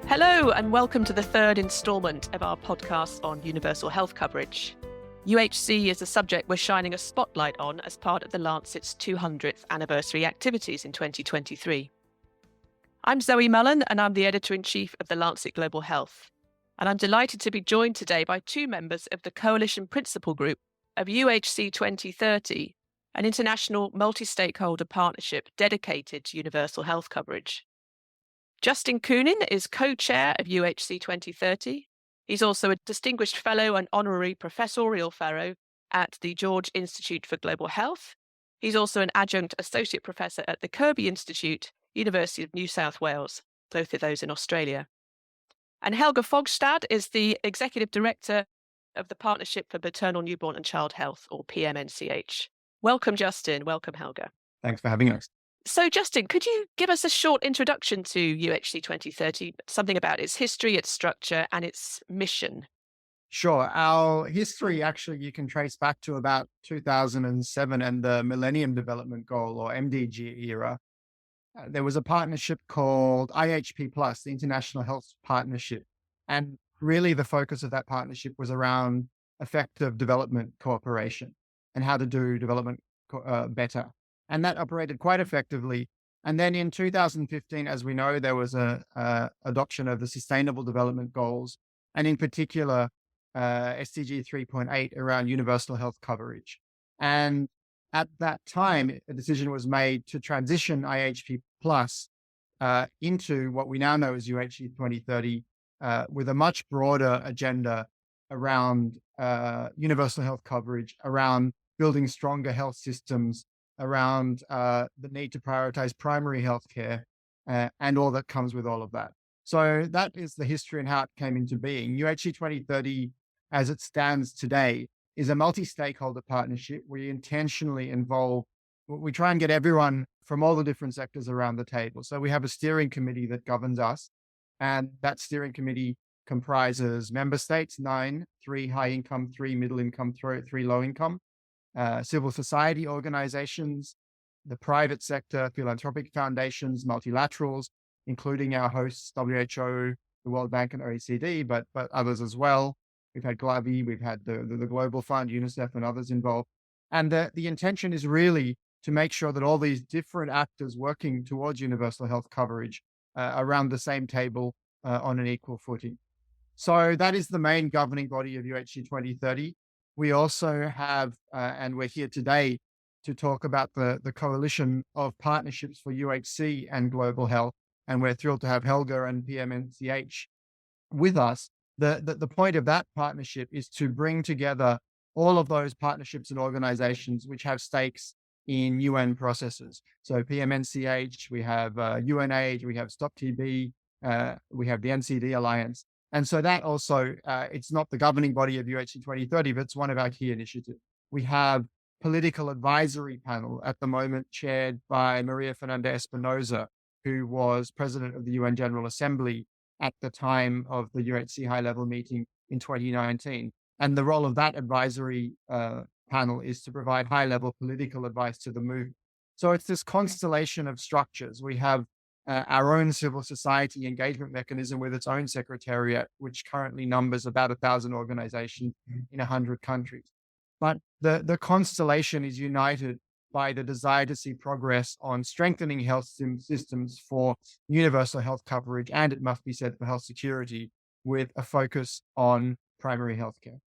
Hello and welcome to the third instalment of our podcast on universal health coverage. UHC is a subject we're shining a spotlight on as part of the Lancet's 200th anniversary activities in 2023. I'm Zoë Mullan and I'm the Editor-in-Chief of the Lancet Global Health. And I'm delighted to be joined today by two members of the Coalition Principal Group of UHC 2030, an international multi-stakeholder partnership dedicated to universal health coverage. Justin Koonin is co-chair of UHC 2030. He's also a distinguished fellow and honorary professorial fellow at the George Institute for Global Health. He's also an adjunct associate professor at the Kirby Institute, University of New South Wales, both of those in Australia. And Helga Fogstad is the executive director of the Partnership for Maternal, Newborn and Child Health, or PMNCH. Welcome, Justin. Welcome, Helga. Thanks for having us. So, Justin, could you give us a short introduction to UHC 2030, something about its history, its structure, and its mission? Sure. Our history, actually, you can trace back to about 2007 and the Millennium Development Goal, or MDG era. There was a partnership called IHP+, the International Health Partnership. And really the focus of that partnership was around effective development cooperation and how to do development better. And that operated quite effectively. And then in 2015, as we know, there was a adoption of the Sustainable Development Goals, and in particular, SDG 3.8 around universal health coverage. And at that time, a decision was made to transition IHP Plus into what we now know as UHC 2030, with a much broader agenda around universal health coverage, around building stronger health systems, around the need to prioritize primary healthcare and all that comes with all of that. So that is the history and how it came into being. UHC 2030, as it stands today, is a multi-stakeholder partnership. We intentionally we try and get everyone from all the different sectors around the table. So we have a steering committee that governs us, and that steering committee comprises member states, 9, 3 high income, 3 middle income, 3 low income, civil society organizations, the private sector, philanthropic foundations, multilaterals, including our hosts, WHO, the World Bank and OECD, but others as well. We've had Gavi, we've had the Global Fund, UNICEF and others involved. And the intention is really to make sure that all these different actors working towards universal health coverage around the same table on an equal footing. So that is the main governing body of UHC 2030. We also have, and we're here today to talk about the coalition of partnerships for UHC and Global Health. And we're thrilled to have Helga and PMNCH with us. The point of that partnership is to bring together all of those partnerships and organizations which have stakes in UN processes. So PMNCH, we have UNAIDS, we have Stop TB, we have the NCD Alliance. And so that also, it's not the governing body of UHC 2030, but it's one of our key initiatives. We have political advisory panel at the moment chaired by Maria Fernanda Espinosa, who was president of the UN General Assembly at the time of the UHC high-level meeting in 2019. And the role of that advisory panel is to provide high-level political advice to the movement. So it's this constellation of structures. We have our own civil society engagement mechanism with its own secretariat, which currently numbers about 1,000 organizations in 100 countries. But the constellation is united by the desire to see progress on strengthening health systems for universal health coverage, and it must be said for health security, with a focus on primary healthcare.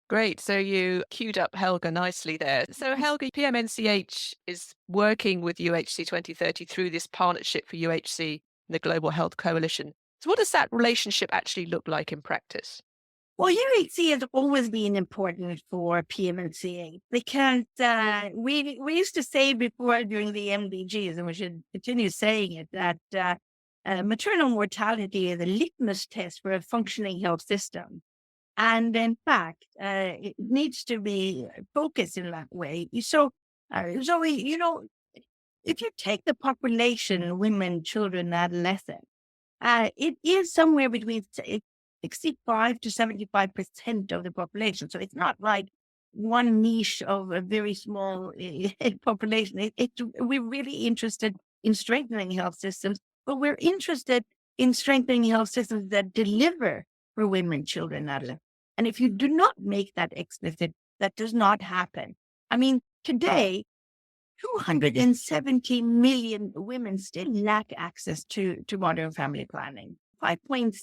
Great. So you queued up Helga nicely there. So Helga, PMNCH is working with UHC 2030 through this partnership for UHC and the Global Health Coalition. So what does that relationship actually look like in practice? Well, UHC has always been important for PMNCH because we used to say before during the MDGs, and we should continue saying it, that maternal mortality is a litmus test for a functioning health system. And in fact, it needs to be focused in that way. So, Zoe, if you take the population, women, children, adolescents, it is somewhere between 65 to 75% of the population. So it's not like one niche of a very small population. We're really interested in strengthening health systems, but we're interested in strengthening health systems that deliver for women, children, and adults. And if you do not make that explicit, that does not happen. I mean, today, 270 million women still lack access to modern family planning. 5.6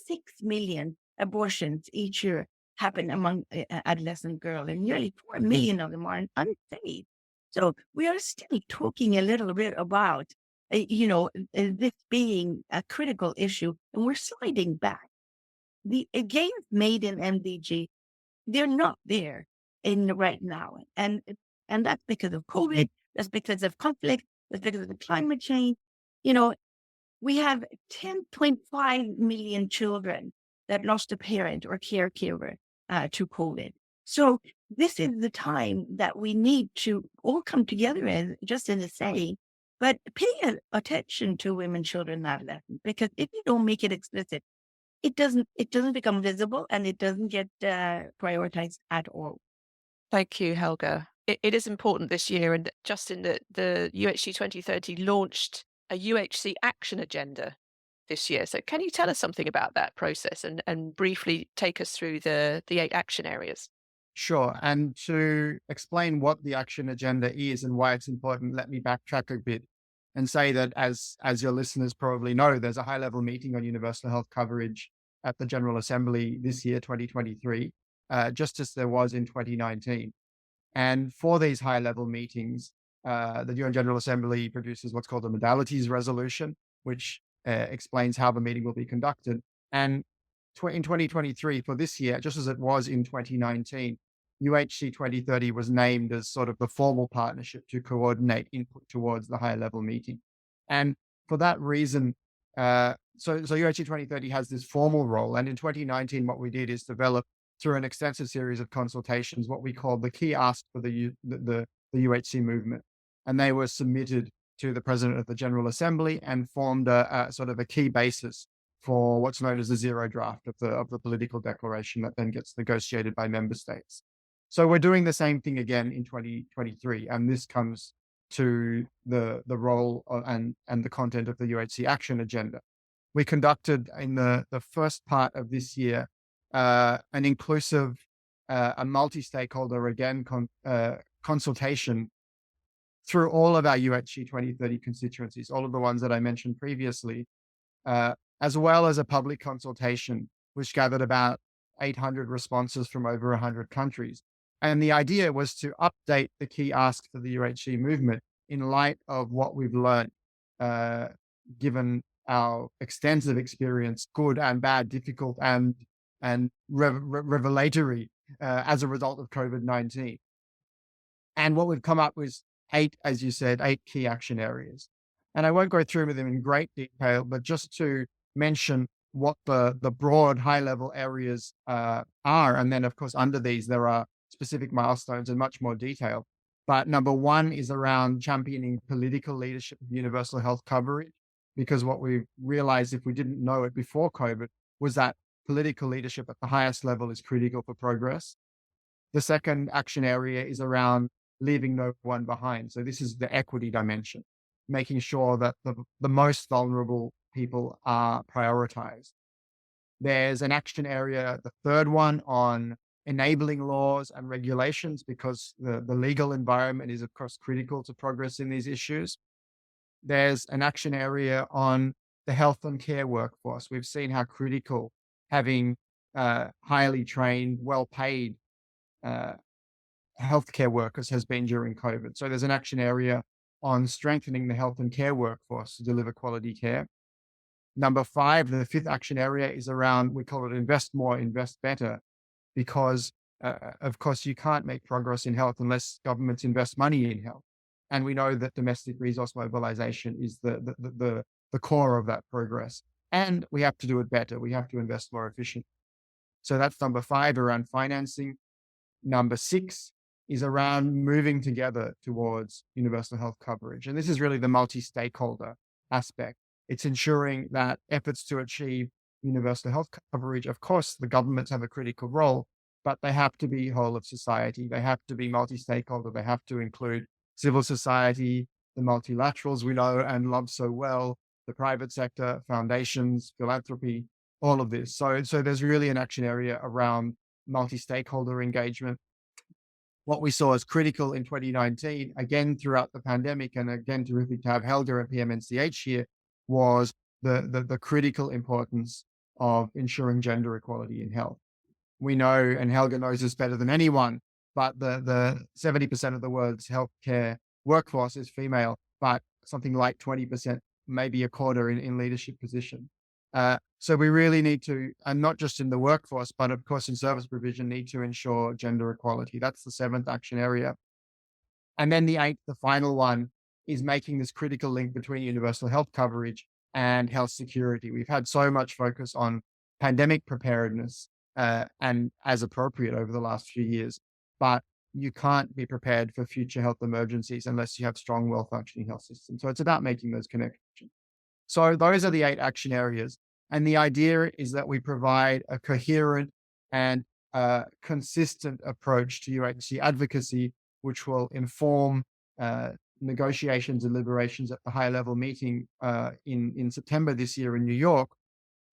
million abortions each year happen among adolescent girls, and nearly 4 million of them are unsafe. So we are still talking a little bit about, this being a critical issue, and we're sliding back. The gains made in MDG, they're not there in right now, and that's because of COVID. That's because of conflict. That's because of the climate change. We have 10.5 million children that lost a parent or caregiver to COVID. So this is the time that we need to all come together as just in a saying, but pay attention to women, children, and adolescents, because if you don't make it explicit, it doesn't become visible, and it doesn't get prioritized at all. Thank you, Helga. It is important this year, and Justin, the UHC 2030 launched a UHC action agenda this year. So can you tell us something about that process and briefly take us through the 8 action areas? Sure. And to explain what the action agenda is and why it's important, let me backtrack a bit and say that as your listeners probably know, there's a high-level meeting on universal health coverage at the General Assembly this year, 2023, just as there was in 2019. And for these high-level meetings, the UN General Assembly produces what's called a modalities resolution, which explains how the meeting will be conducted. And in 2023, for this year, just as it was in 2019, UHC 2030 was named as sort of the formal partnership to coordinate input towards the high-level meeting. And for that reason, so UHC 2030 has this formal role. And in 2019, what we did is develop, through an extensive series of consultations, what we call the key ask for the UHC movement. And they were submitted to the President of the General Assembly and formed a sort of a key basis for what's known as the zero draft of the political declaration that then gets negotiated by member states. So we're doing the same thing again in 2023, and this comes to the role and the content of the UHC action agenda. We conducted in the first part of this year an inclusive, a multi-stakeholder consultation through all of our UHC 2030 constituencies, all of the ones that I mentioned previously, as well as a public consultation, which gathered about 800 responses from over 100 countries. And the idea was to update the key ask for the UHC movement in light of what we've learned, given our extensive experience, good and bad, difficult and revelatory as a result of COVID-19. And what we've come up with 8, as you said, 8 key action areas. And I won't go through them in great detail, but just to mention what the broad high-level areas are. And then, of course, under these, there are specific milestones in much more detail. But number 1 is around championing political leadership of universal health coverage, because what we realized, if we didn't know it before COVID, was that political leadership at the highest level is critical for progress. The second action area is around leaving no one behind. So this is the equity dimension, making sure that the most vulnerable people are prioritized. There's an action area, the third one, on enabling laws and regulations, because the legal environment is, of course, critical to progress in these issues. There's an action area on the health and care workforce. We've seen how critical having highly trained, well-paid healthcare workers has been during COVID. So there's an action area on strengthening the health and care workforce to deliver quality care. Number 5, the 5th action area is around, we call it invest more, invest better, because of course you can't make progress in health unless governments invest money in health. And we know that domestic resource mobilization is the core of that progress. And we have to do it better. We have to invest more efficiently. So that's number 5, around financing. Number 6 is around moving together towards universal health coverage. And this is really the multi-stakeholder aspect. It's ensuring that efforts to achieve universal health coverage, of course, the governments have a critical role, but they have to be whole of society. They have to be multi-stakeholder. They have to include civil society, the multilaterals we know and love so well, the private sector, foundations, philanthropy, all of this. So there's really an action area around multi-stakeholder engagement. What we saw as critical in 2019, again throughout the pandemic, and again terrific to have Helga and PMNCH here, was the critical importance of ensuring gender equality in health. We know, and Helga knows this better than anyone, but the 70% of the world's healthcare workforce is female, but something like 20%, maybe a quarter in leadership position. So we really need to, and not just in the workforce, but of course in service provision, need to ensure gender equality. That's the 7th action area. And then the 8th, the final one, is making this critical link between universal health coverage and health security. We've had so much focus on pandemic preparedness, and as appropriate over the last few years, but you can't be prepared for future health emergencies unless you have strong, well-functioning health systems. So it's about making those connections. So those are the 8 action areas. And the idea is that we provide a coherent and consistent approach to UHC advocacy, which will inform negotiations and deliberations at the high-level meeting in September this year in New York.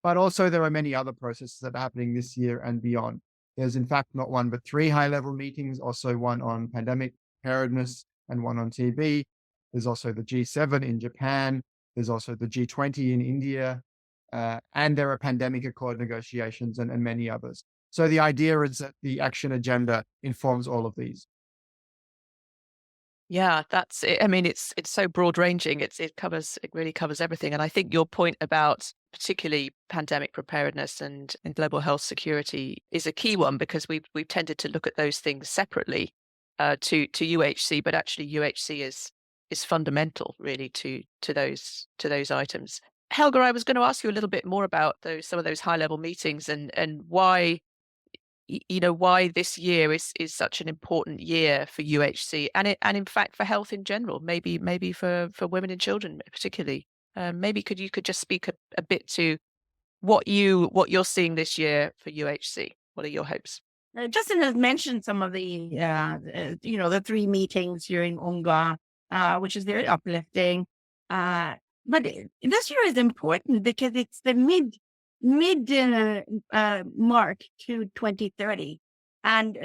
But also there are many other processes that are happening this year and beyond. There's in fact not one, but 3 high-level meetings, also one on pandemic preparedness and one on TB. There's also the G7 in Japan. There's also the G20 in India. And there are pandemic accord negotiations and many others. So the idea is that the action agenda informs all of these. Yeah, that's it. I mean, it's so broad ranging. It really covers everything. And I think your point about particularly pandemic preparedness and global health security is a key one, because we've tended to look at those things separately to UHC, but actually UHC is fundamental really to those items. Helga, I was going to ask you a little bit more about some of those high level meetings and why this year is such an important year for UHC and in fact for health in general, maybe for women and children particularly. Maybe you could just speak a bit to what you're seeing this year for UHC. What are your hopes? Justin has mentioned some of the the 3 meetings here in Unga, which is very uplifting. But this year is important because it's the mid mark to 2030, and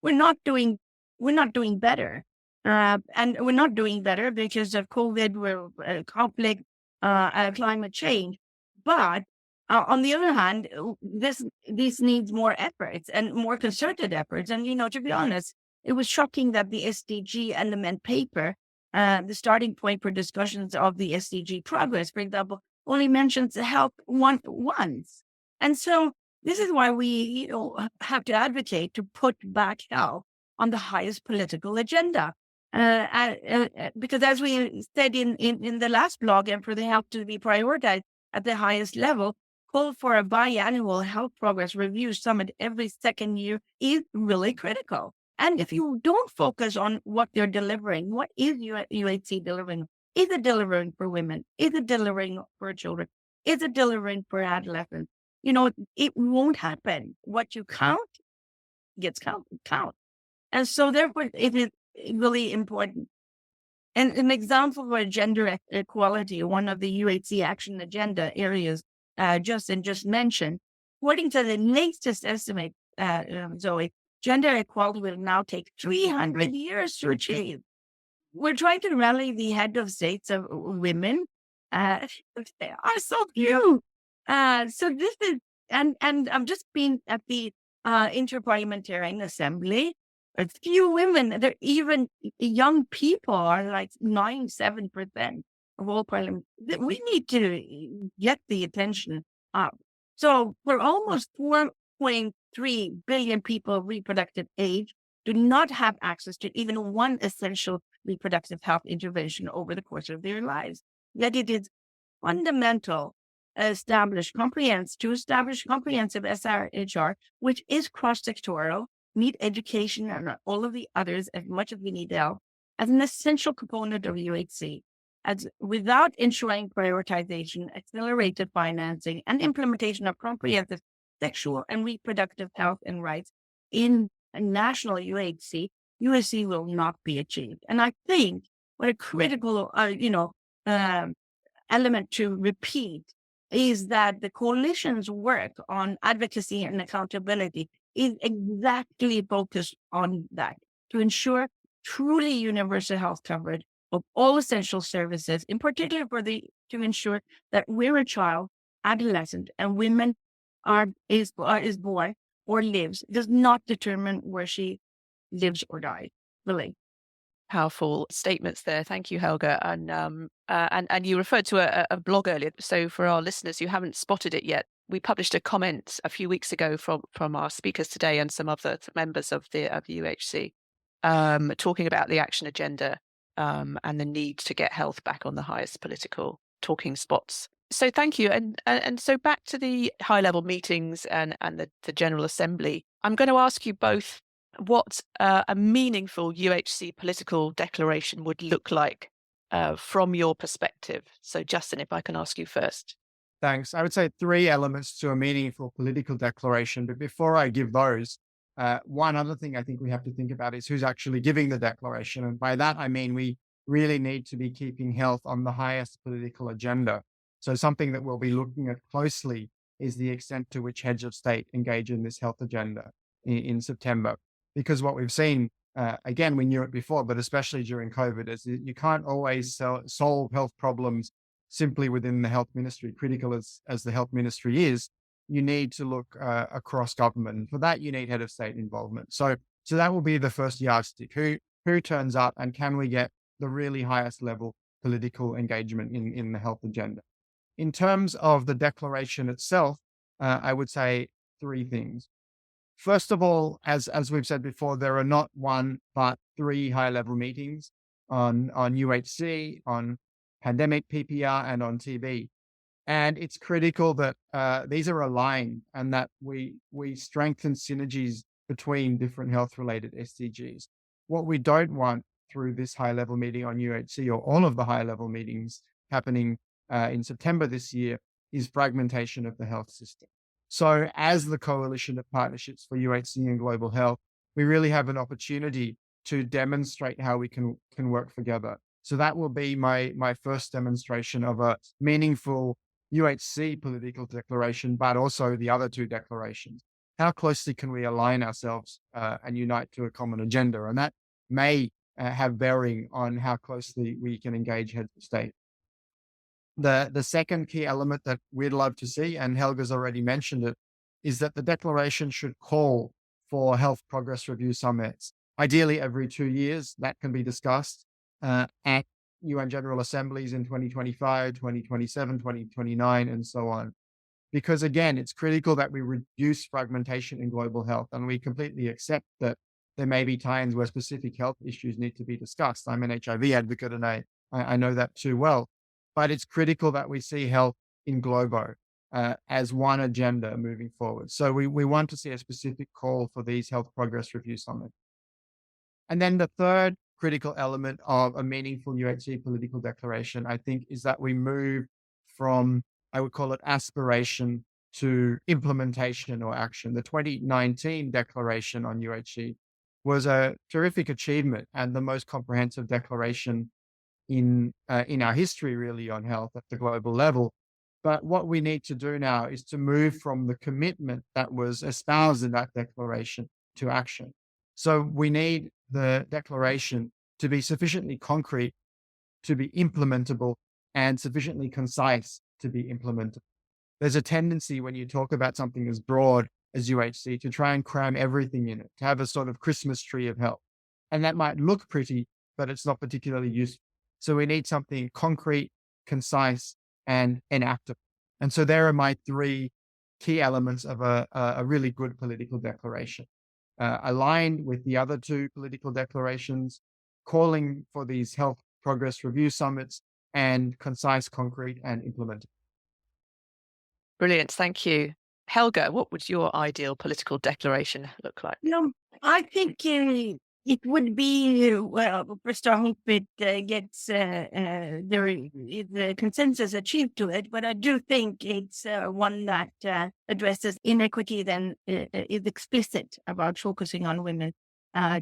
we're not doing better, and we're not doing better because of COVID, conflict, climate change. But on the other hand, this needs more efforts and more concerted efforts. And to be honest, it was shocking that the SDG element paper, the starting point for discussions of the SDG progress, for example, only mentions health once. And so this is why we have to advocate to put back health on the highest political agenda. Because as we said in the last blog, and for the health to be prioritized at the highest level, call for a biannual health progress review summit every 2nd year is really critical. And if you don't focus on what they're delivering, what is UHC delivering? Is it delivering for women? Is it delivering for children? Is it delivering for adolescents? It won't happen. What you count gets count. And so therefore it is really important. And an example for gender equality, one of the UHC action agenda areas Justin just mentioned, according to the latest estimate, Zoe, gender equality will now take 300 years to achieve. We're trying to rally the head of states of women. They are so few. So this is, and I've just been at the Interparliamentarian Assembly. A few women, they're even young people are like 7% of all parliament. We need to get the attention up. So for almost 4.3 billion people of reproductive age do not have access to even one essential reproductive health intervention over the course of their lives. Yet it is fundamental to establish comprehensive SRHR, which is cross-sectoral, need education and all of the others as much as we need health, as an essential component of UHC. As without ensuring prioritization, accelerated financing, and implementation of comprehensive sexual and reproductive health and rights in a national UHC will not be achieved. And I think what a critical, element to repeat is that the coalition's work on advocacy and accountability is exactly focused on that, to ensure truly universal health coverage of all essential services, in particular to ensure that where a child, adolescent, and women is born or lives does not determine where she lives or dies. Really powerful statements there. Thank you, Helga. And you referred to a blog earlier. So for our listeners who haven't spotted it yet, we published a comment a few weeks ago from our speakers today and some other members of the UHC, talking about the action agenda and the need to get health back on the highest political talking spots. So thank you. And so back to the high-level meetings and the General Assembly. I'm going to ask you both what a meaningful UHC political declaration would look like from your perspective. So Justin, if I can ask you first. Thanks. I would say 3 elements to a meaningful political declaration. But before I give those, one other thing I think we have to think about is who's actually giving the declaration. And by that, I mean, we really need to be keeping health on the highest political agenda. So something that we'll be looking at closely is the extent to which heads of state engage in this health agenda in September. Because what we've seen, again, we knew it before, but especially during COVID, is you can't always solve health problems simply within the health ministry. Critical as the health ministry is, you need to look across government. And for that, you need head of state involvement. So that will be the first yardstick. Who turns up, and can we get the really highest level political engagement in the health agenda? In terms of the declaration itself, I would say 3 things. First of all, as we've said before, there are not 1, but 3 high-level meetings on UHC, on pandemic PPR, and on TB. And it's critical that these are aligned and that we strengthen synergies between different health-related SDGs. What we don't want through this high-level meeting on UHC, or all of the high-level meetings happening in September this year, is fragmentation of the health system. So as the Coalition of Partnerships for UHC and Global Health, we really have an opportunity to demonstrate how we can work together. So that will be my first demonstration of a meaningful UHC political declaration, but also the other 2 declarations. How closely can we align ourselves and unite to a common agenda? And that may have bearing on how closely we can engage heads of state. The second key element that we'd love to see, and Helga's already mentioned it, is that the declaration should call for health progress review summits, ideally every 2 years. That can be discussed at UN General Assemblies in 2025, 2027, 2029, and so on. Because again, it's critical that we reduce fragmentation in global health, and we completely accept that there may be times where specific health issues need to be discussed. I'm an HIV advocate, and I know that too well. But it's critical that we see health in Globo as one agenda moving forward. So we want to see a specific call for these health progress review summits. And then the third critical element of a meaningful UHC political declaration, I think, is that we move from, I would call it, aspiration to implementation or action. The 2019 declaration on UHC was a terrific achievement and the most comprehensive declaration in our history, really, on health at the global level. But what we need to do now is to move from the commitment that was espoused in that declaration to action. So we need the declaration to be sufficiently concrete to be implementable and sufficiently concise to be implementable. There's a tendency when you talk about something as broad as UHC to try and cram everything in it, to have a sort of Christmas tree of health. And that might look pretty, but it's not particularly useful. So we need something concrete, concise, and enactable. And so there are my 3 key elements of a really good political declaration. Aligned with the other 2 political declarations, calling for these health progress review summits, and concise, concrete, and implemented. Brilliant. Thank you. Helga, what would your ideal political declaration look like? I think it would be, first I hope it gets the consensus achieved to it, but I do think it's one that addresses inequity, then is explicit about focusing on women,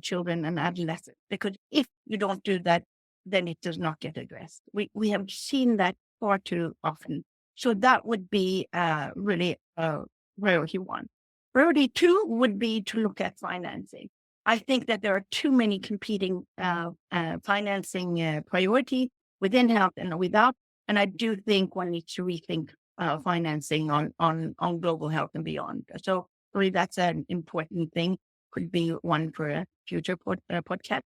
children, and adolescents. Because if you don't do that, then it does not get addressed. We have seen that far too often. So that would be really priority one. Priority two would be to look at financing. I think that there are too many competing financing priorities within health and without. And I do think one needs to rethink financing on global health and beyond. So really that's an important thing. Could be one for a future podcast.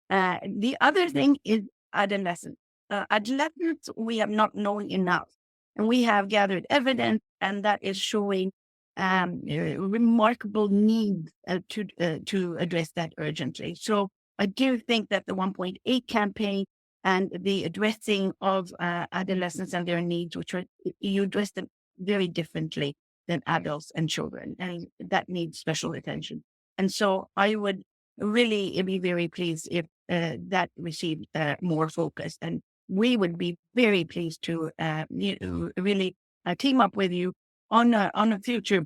The other thing is adolescents. Adolescents, we have not known enough. And we have gathered evidence, and that is showing remarkable need to address that urgently. So I do think that the 1.8 campaign and the addressing of adolescents and their needs, which are, you address them very differently than adults and children, and that needs special attention. And so I would really be very pleased if that received more focus, and we would be very pleased to really team up with you on a future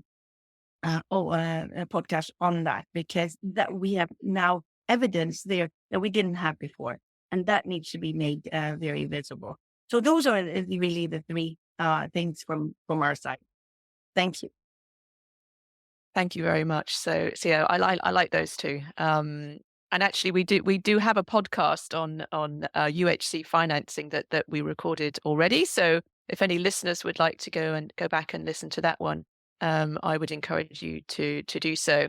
podcast on that, because that we have now evidence there that we didn't have before, and that needs to be made very visible. So those are really the three things from our side. Thank you. Thank you very much. So yeah, I like those two. And actually, we do have a podcast on UHC financing that we recorded already. So if any listeners would like to go back and listen to that one, I would encourage you to do so.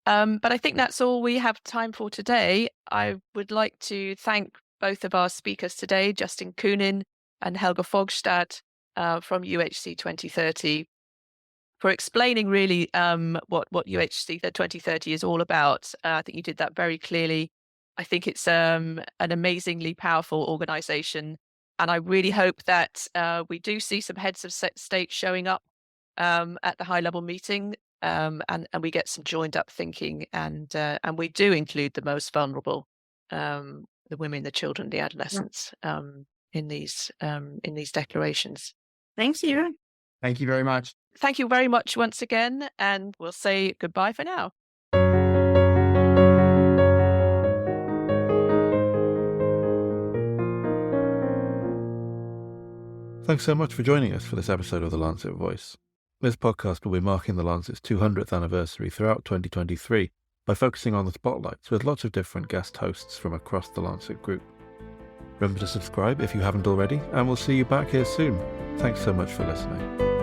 But I think that's all we have time for today. I would like to thank both of our speakers today, Justin Koonin and Helga Fogstad from UHC 2030, for explaining really what UHC 2030 is all about. I think you did that very clearly. I think it's an amazingly powerful organisation, and I really hope that we do see some heads of state showing up at the high-level meeting, and we get some joined-up thinking, and we do include the most vulnerable, the women, the children, the adolescents, in these declarations. Thanks, Ira. Thank you very much. Thank you very much once again, and we'll say goodbye for now. Thanks so much for joining us for this episode of the Lancet Voice. This podcast will be marking the Lancet's 200th anniversary throughout 2023 by focusing on the spotlights with lots of different guest hosts from across the Lancet Group. Remember to subscribe if you haven't already, and we'll see you back here soon. Thanks so much for listening.